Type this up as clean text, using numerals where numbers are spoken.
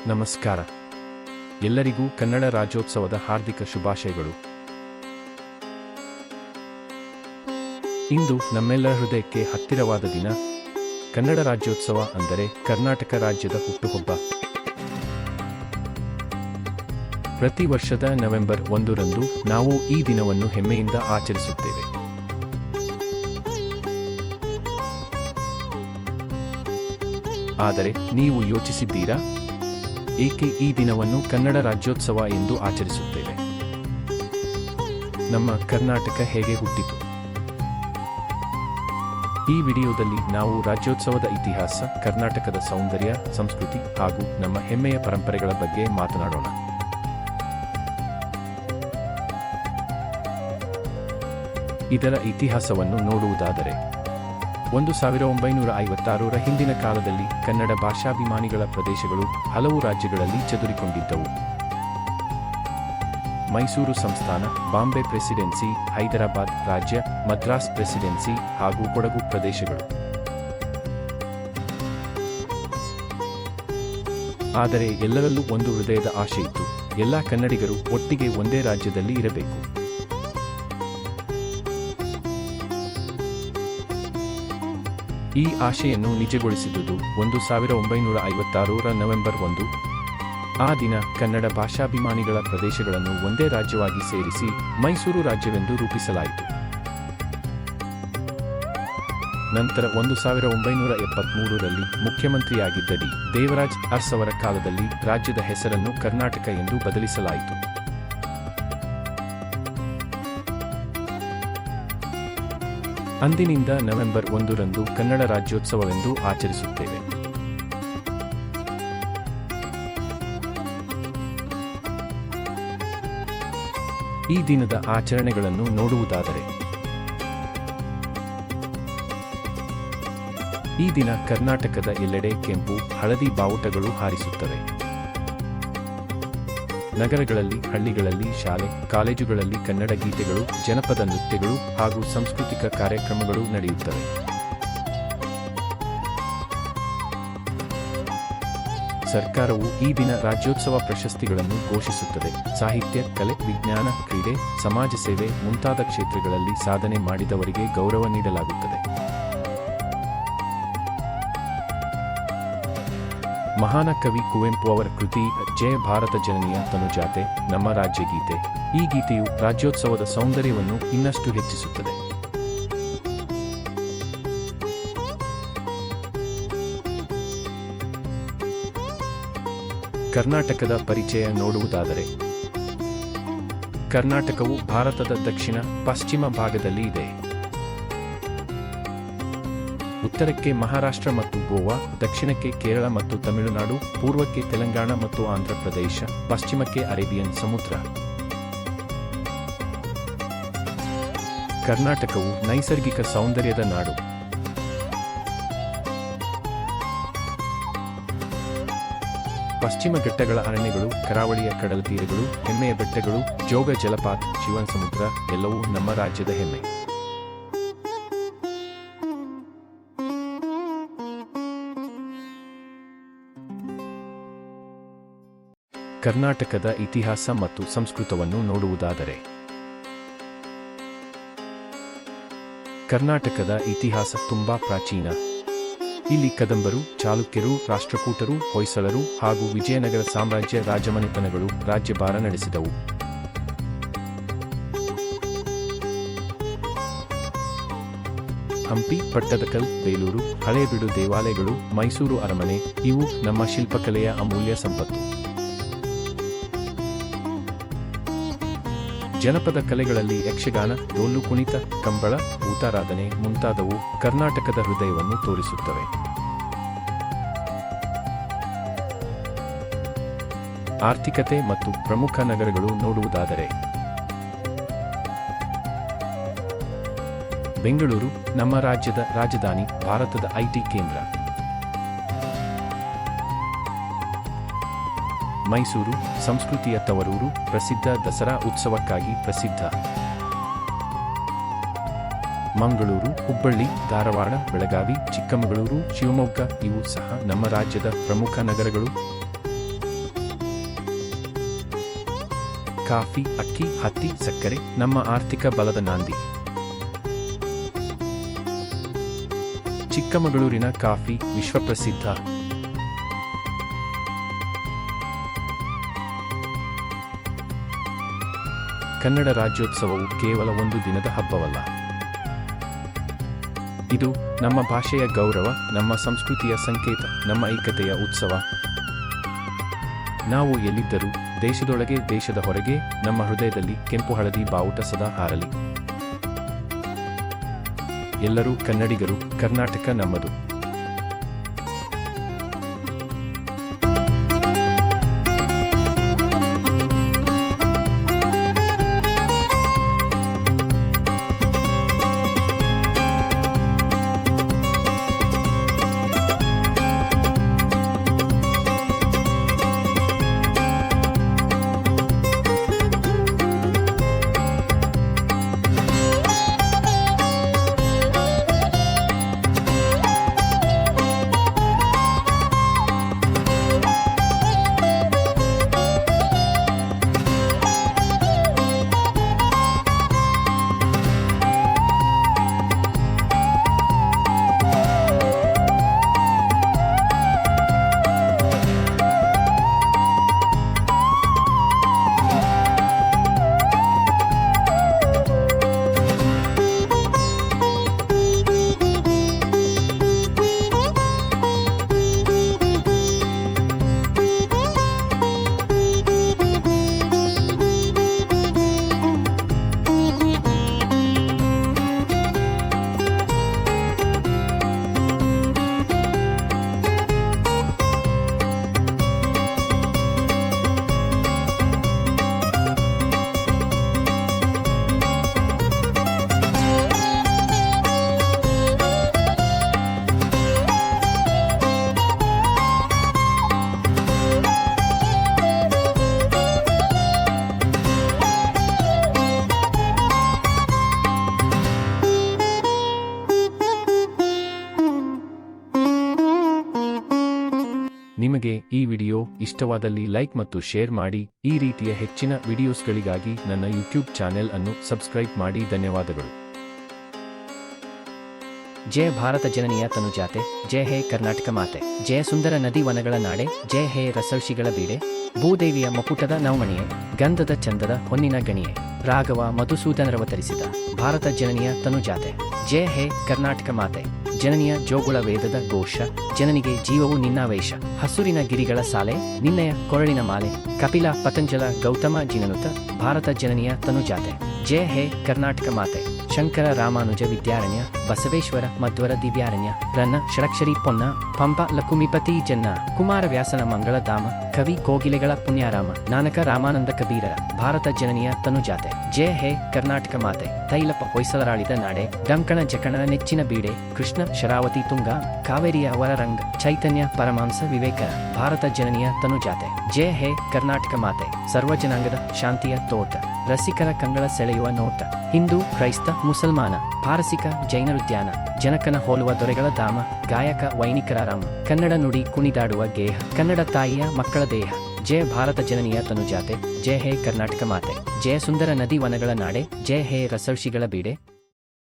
ನಮಸ್ಕಾರ. ಎಲ್ಲರಿಗೂ ಕನ್ನಡ ರಾಜ್ಯೋತ್ಸವದ ಹಾರ್ದಿಕ ಶುಭಾಶಯಗಳು. ಇಂದು ನಮ್ಮೆಲ್ಲರ ಹೃದಯಕ್ಕೆ ಹತ್ತಿರವಾದ ದಿನ. ಕನ್ನಡ ರಾಜ್ಯೋತ್ಸವ ಅಂದರೆ ಕರ್ನಾಟಕ ರಾಜ್ಯದ ಹುಟ್ಟುಹಬ್ಬ. ಪ್ರತಿ ವರ್ಷದ ನವೆಂಬರ್ 1ರಂದು ನಾವು ಈ ದಿನವನ್ನು ಹೆಮ್ಮೆಯಿಂದ ಆಚರಿಸುತ್ತೇವೆ. ಆದರೆ ನೀವು ಯೋಚಿಸಿದ್ದೀರಾ, ಏಕೆ ಈ ದಿನವನ್ನು ಕನ್ನಡ ರಾಜ್ಯೋತ್ಸವ ಎಂದು ಆಚರಿಸುತ್ತೇವೆ? ನಮ್ಮ ಕರ್ನಾಟಕ ಹೇಗೆ ಹುಟ್ಟಿತು? ಈ ವಿಡಿಯೋದಲ್ಲಿ ನಾವು ರಾಜ್ಯೋತ್ಸವದ ಇತಿಹಾಸ, ಕರ್ನಾಟಕದ ಸೌಂದರ್ಯ, ಸಂಸ್ಕೃತಿ ಹಾಗೂ ನಮ್ಮ ಹೆಮ್ಮೆಯ ಪರಂಪರೆಗಳ ಬಗ್ಗೆ ಮಾತನಾಡೋಣ. ಇದರ ಇತಿಹಾಸವನ್ನು ನೋಡುವುದಾದರೆ 1956ರ ಹಿಂದಿನ ಕಾಲದಲ್ಲಿ ಕನ್ನಡ ಭಾಷಾಭಿಮಾನಿಗಳ ಪ್ರದೇಶಗಳು ಹಲವು ರಾಜ್ಯಗಳಲ್ಲಿ ಚದುರಿಕೊಂಡಿದ್ದವು. ಮೈಸೂರು ಸಂಸ್ಥಾನ, ಬಾಂಬೆ ಪ್ರೆಸಿಡೆನ್ಸಿ, ಹೈದರಾಬಾದ್ ರಾಜ್ಯ, ಮದ್ರಾಸ್ ಪ್ರೆಸಿಡೆನ್ಸಿ ಹಾಗೂ ಕೊಡಗು ಪ್ರದೇಶಗಳು. ಆದರೆ ಎಲ್ಲರಲ್ಲೂ ಒಂದು ಹೃದಯದ ಆಶೆ ಇತ್ತು: ಎಲ್ಲ ಕನ್ನಡಿಗರು ಒಟ್ಟಿಗೆ ಒಂದೇ ರಾಜ್ಯದಲ್ಲಿ ಇರಬೇಕು. ಈ ಆಶೆಯನ್ನು ನಿಜಗೊಳಿಸಿದುದು 1956ರ ನವೆಂಬರ್ 1. ಆ ದಿನ ಕನ್ನಡ ಭಾಷಾಭಿಮಾನಿಗಳ ಪ್ರದೇಶಗಳನ್ನು ಒಂದೇ ರಾಜ್ಯವಾಗಿ ಸೇರಿಸಿ ಮೈಸೂರು ರಾಜ್ಯವೆಂದು ರೂಪಿಸಲಾಯಿತು. ನಂತರ 1973ರಲ್ಲಿ ಮುಖ್ಯಮಂತ್ರಿಯಾಗಿದ್ದ ಡಿ. ದೇವರಾಜ್ ಅರಸ್ ಅವರ ಕಾಲದಲ್ಲಿ ರಾಜ್ಯದ ಹೆಸರನ್ನು ಕರ್ನಾಟಕ ಎಂದು ಬದಲಿಸಲಾಯಿತು. ಅಂದಿನಿಂದ ನವೆಂಬರ್ 1ರಂದು ಕನ್ನಡ ರಾಜ್ಯೋತ್ಸವವೆಂದು ಆಚರಿಸುತ್ತೇವೆ. ಈ ದಿನದ ಆಚರಣೆಗಳನ್ನು ನೋಡುವುದಾದರೆ, ಈ ದಿನ ಕರ್ನಾಟಕದ ಎಲ್ಲೆಡೆ ಕೆಂಪು, ಹಳದಿ ಬಾವುಟಗಳು ಹಾರಿಸುತ್ತವೆ. ನಗರಗಳಲ್ಲಿ, ಹಳ್ಳಿಗಳಲ್ಲಿ, ಶಾಲೆ, ಕಾಲೇಜುಗಳಲ್ಲಿ ಕನ್ನಡ ಗೀತೆಗಳು, ಜನಪದ ನೃತ್ಯಗಳು ಹಾಗೂ ಸಾಂಸ್ಕೃತಿಕ ಕಾರ್ಯಕ್ರಮಗಳು ನಡೆಯುತ್ತವೆ. ಸರ್ಕಾರವು ಈ ದಿನ ರಾಜ್ಯೋತ್ಸವ ಪ್ರಶಸ್ತಿಗಳನ್ನು ಘೋಷಿಸುತ್ತದೆ. ಸಾಹಿತ್ಯ, ಕಲೆ, ವಿಜ್ಞಾನ, ಕ್ರೀಡೆ, ಸಮಾಜ ಸೇವೆ ಮುಂತಾದ ಕ್ಷೇತ್ರಗಳಲ್ಲಿ ಸಾಧನೆ ಮಾಡಿದವರಿಗೆ ಗೌರವ ನೀಡಲಾಗುತ್ತದೆ. ಮಹಾನ ಕವಿ ಕುವೆಂಪು ಅವರ ಕೃತಿ ಜಯ ಭಾರತ ಜನನಿಯ ತನುಜಾತೆ ನಮ್ಮ ರಾಜ್ಯಗೀತೆ. ಈ ಗೀತೆಯು ರಾಜ್ಯೋತ್ಸವದ ಸೌಂದರ್ಯವನ್ನು ಇನ್ನಷ್ಟು ಹೆಚ್ಚಿಸುತ್ತದೆ. ಕರ್ನಾಟಕದ ಪರಿಚಯ ನೋಡುವುದಾದರೆ, ಕರ್ನಾಟಕವು ಭಾರತದ ದಕ್ಷಿಣ ಪಶ್ಚಿಮ ಭಾಗದಲ್ಲಿ ಇದೆ. ಉತ್ತರಕ್ಕೆ ಮಹಾರಾಷ್ಟ್ರ ಮತ್ತು ಗೋವಾ, ದಕ್ಷಿಣಕ್ಕೆ ಕೇರಳ ಮತ್ತು ತಮಿಳುನಾಡು, ಪೂರ್ವಕ್ಕೆ ತೆಲಂಗಾಣ ಮತ್ತು ಆಂಧ್ರ ಪ್ರದೇಶ, ಪಶ್ಚಿಮಕ್ಕೆ ಅರೇಬಿಯನ್ ಸಮುದ್ರ. ಕರ್ನಾಟಕವು ನೈಸರ್ಗಿಕ ಸೌಂದರ್ಯದ ನಾಡು. ಪಶ್ಚಿಮ ಘಟ್ಟಗಳ ಅರಣ್ಯಗಳು, ಕರಾವಳಿಯ ಕಡಲತೀರಗಳು, ಹೆಮ್ಮೆಯ ಬೆಟ್ಟಗಳು, ಜೋಗ ಜಲಪಾತ, ಶಿವನ ಸಮುದ್ರ ಎಲ್ಲವೂ ನಮ್ಮ ರಾಜ್ಯದ ಹೆಮ್ಮೆ. ಕರ್ನಾಟಕದ ಇತಿಹಾಸ ಮತ್ತು ಸಂಸ್ಕೃತವನ್ನು ನೋಡುವುದಾದರೆ, ಕರ್ನಾಟಕದ ಇತಿಹಾಸ ತುಂಬಾ ಪ್ರಾಚೀನ. ಇಲ್ಲಿ ಕದಂಬರು, ಚಾಲುಕ್ಯರು, ರಾಷ್ಟ್ರಕೂಟರು, ಹೊಯ್ಸಳರು ಹಾಗೂ ವಿಜಯನಗರ ಸಾಮ್ರಾಜ್ಯ ರಾಜಮನೆತನಗಳು ರಾಜ್ಯಭಾರ ನಡೆಸಿದವು. ಹಂಪಿ, ಪಟ್ಟದಕಲ್, ಬೇಲೂರು, ಹಳೇಬೀಡು ದೇವಾಲಯಗಳು, ಮೈಸೂರು ಅರಮನೆ ಇವು ನಮ್ಮ ಶಿಲ್ಪಕಲೆಯ ಅಮೂಲ್ಯ ಸಂಪತ್ತು. ಜನಪದ ಕಲೆಗಳಲ್ಲಿ ಯಕ್ಷಗಾನ, ಡೊಳ್ಳು ಕುಣಿತ, ಕಂಬಳ, ಭೂತಾರಾಧನೆ ಮುಂತಾದವು ಕರ್ನಾಟಕದ ಹೃದಯವನ್ನು ತೋರಿಸುತ್ತವೆ. ಆರ್ಥಿಕತೆ ಮತ್ತು ಪ್ರಮುಖ ನಗರಗಳು ನೋಡುವುದಾದರೆ, ಬೆಂಗಳೂರು ನಮ್ಮ ರಾಜ್ಯದ ರಾಜಧಾನಿ, ಭಾರತದ ಐಟಿ ಕೇಂದ್ರ. ಮೈಸೂರು ಸಂಸ್ಕೃತಿಯ ತವರೂರು, ಪ್ರಸಿದ್ಧ ದಸರಾ ಉತ್ಸವಕ್ಕಾಗಿ ಪ್ರಸಿದ್ಧ. ಮಂಗಳೂರು, ಹುಬ್ಬಳ್ಳಿ, ಧಾರವಾಡ, ಬೆಳಗಾವಿ, ಚಿಕ್ಕಮಗಳೂರು, ಶಿವಮೊಗ್ಗ ಇವು ಸಹ ನಮ್ಮ ರಾಜ್ಯದ ಪ್ರಮುಖ ನಗರಗಳು. ಕಾಫಿ, ಅಕ್ಕಿ, ಹತ್ತಿ, ಸಕ್ಕರೆ ನಮ್ಮ ಆರ್ಥಿಕ ಬಲದ ನಾಂದಿ. ಚಿಕ್ಕಮಗಳೂರಿನ ಕಾಫಿ ವಿಶ್ವಪ್ರಸಿದ್ಧ. ಕನ್ನಡ ರಾಜ್ಯೋತ್ಸವವು ಕೇವಲ ಒಂದು ದಿನದ ಹಬ್ಬವಲ್ಲ. ಇದು ನಮ್ಮ ಭಾಷೆಯ ಗೌರವ, ನಮ್ಮ ಸಂಸ್ಕೃತಿಯ ಸಂಕೇತ, ನಮ್ಮ ಐಕ್ಯತೆಯ ಉತ್ಸವ. ನಾವು ಎಲ್ಲಿದ್ದರೂ, ದೇಶದೊಳಗೆ ದೇಶದ ಹೊರಗೆ, ನಮ್ಮ ಹೃದಯದಲ್ಲಿ ಕೆಂಪು ಹಳದಿ ಬಾವುಟ ಸದಾ ಹಾರಲಿ. ಎಲ್ಲರೂ ಕನ್ನಡಿಗರು, ಕರ್ನಾಟಕ ನಮ್ಮದು. ನಿಮಗೆ ಈ ವಿಡಿಯೋ ಇಷ್ಟವಾದಲ್ಲಿ ಲೈಕ್ ಮತ್ತು ಶೇರ್ ಮಾಡಿ. ಈ ರೀತಿಯ ಹೆಚ್ಚಿನ ವಿಡಿಯೋಸ್ಗಳಿಗಾಗಿ ನನ್ನ ಯೂಟ್ಯೂಬ್ ಚಾನೆಲ್ ಅನ್ನು ಸಬ್ಸ್ಕ್ರೈಬ್ ಮಾಡಿ. ಧನ್ಯವಾದಗಳು. ಜಯ ಭಾರತ ಜನನಿಯ ತನುಜಾತೆ, ಜಯ ಹೇ ಕರ್ನಾಟಕ ಮಾತೆ, ಜಯ ಸುಂದರ ನದಿ ವನಗಳ ನಾಡೆ, ಜಯ ಹೇ ರಸಋಷಿಗಳ ಬೀಡೆ, ಭೂದೇವಿಯ ಮಕುಟದ ನವಮಣಿಯೇ, ಗಂಧದ ಚಂದದ ಹೊನ್ನಿನ ಗಣಿಯೇ, ರಾಘವ ಮಧುಸೂದನರವತರಿಸಿದ ಭಾರತ ಜನನಿಯ ತನುಜಾತೆ, ಜಯ ಹೇ ಕರ್ನಾಟಕ ಮಾತೆ, ಜನನಿಯ ಜೋಗುಳ ವೇದದ ಘೋಷ, ಜನನಿಗೆ ಜೀವವು ನಿನ್ನಾವೇಶ, ಹಸುರಿನ ಗಿರಿಗಳ ಸಾಲೆ, ನಿನ್ನಯ ಕೊರಳಿನ ಮಾಲೆ, ಕಪಿಲ ಪತಂಜಲ ಗೌತಮ ಜಿನನುತ ಭಾರತ ಜನನಿಯ ತನುಜಾತೆ, ಜಯ ಹೇ ಕರ್ನಾಟಕ ಮಾತೆ, ಶಂಕರ ರಾಮಾನುಜ ವಿದ್ಯಾರಣ್ಯ, ಬಸವೇಶ್ವರ ಮಧ್ವರ ದಿವ್ಯಾರಣ್ಯ, ರನ್ನ ಷಡಕ್ಷರಿ ಪೊನ್ನ, ಪಂಪ ಲಕುಮಿಪತಿ ಜನ್ನ, ಕುಮಾರವ್ಯಾಸನ ಮಂಗಳಧಾಮ, ಕವಿ ಕೋಗಿಲೆಗಳ ಪುಣ್ಯಾರಾಮ, ನಾನಕ ರಾಮಾನಂದ ಕಬೀರರ ಭಾರತ ಜನನಿಯ ತನುಜಾತೆ, ಜಯ ಹೇ ಕರ್ನಾಟಕ ಮಾತೆ, ತೈಲಪ ಹೊಯ್ಸಲರಾಳಿದ ನಾಡೆ, ಡಂಕಣ ಜಕಣ ನೆಚ್ಚಿನ ಬೀಡೆ, ಕೃಷ್ಣ ಶರಾವತಿ ತುಂಗ, ಕಾವೇರಿಯ ವರರಂಗ, ಚೈತನ್ಯ ಪರಮಾಂಸ ವಿವೇಕರ ಭಾರತ ಜನನಿಯ ತನುಜಾತೆ, ಜಯ ಹೇ ಕರ್ನಾಟಕ ಮಾತೆ, ಸರ್ವಜನಾಂಗದ ಶಾಂತಿಯ ತೋಟ, ರಸಿಕರ ಕಂಗಳ ಸೆಳೆಯುವ ನೋಟ, ಹಿಂದೂ ಕ್ರೈಸ್ತ ಮುಸಲ್ಮಾನ, ಪಾರಸಿಕ ಜೈನರುದ್ಯಾನ, ಜನಕನ ಹೋಲುವ ದೊರೆಗಳ ಧಾಮ, ಗಾಯಕ ವೈಣಿಕರ ರಾಮ, ಕನ್ನಡ ನುಡಿ ಕುಣಿದಾಡುವ ಗೇಹ, ಕನ್ನಡ ತಾಯಿಯ ಮಕ್ಕಳ ದೇಹ, ಜಯ ಭಾರತ ಜನನಿಯ ತನುಜಾತೆ, ಜಯ ಹೇ ಕರ್ನಾಟಕ ಮಾತೆ, ಜಯ ಸುಂದರ ನದಿ ವನಗಳ ನಾಡೆ, ಜಯ ಹೇ ರಸಋಷಿಗಳ ಬೀಡೆ.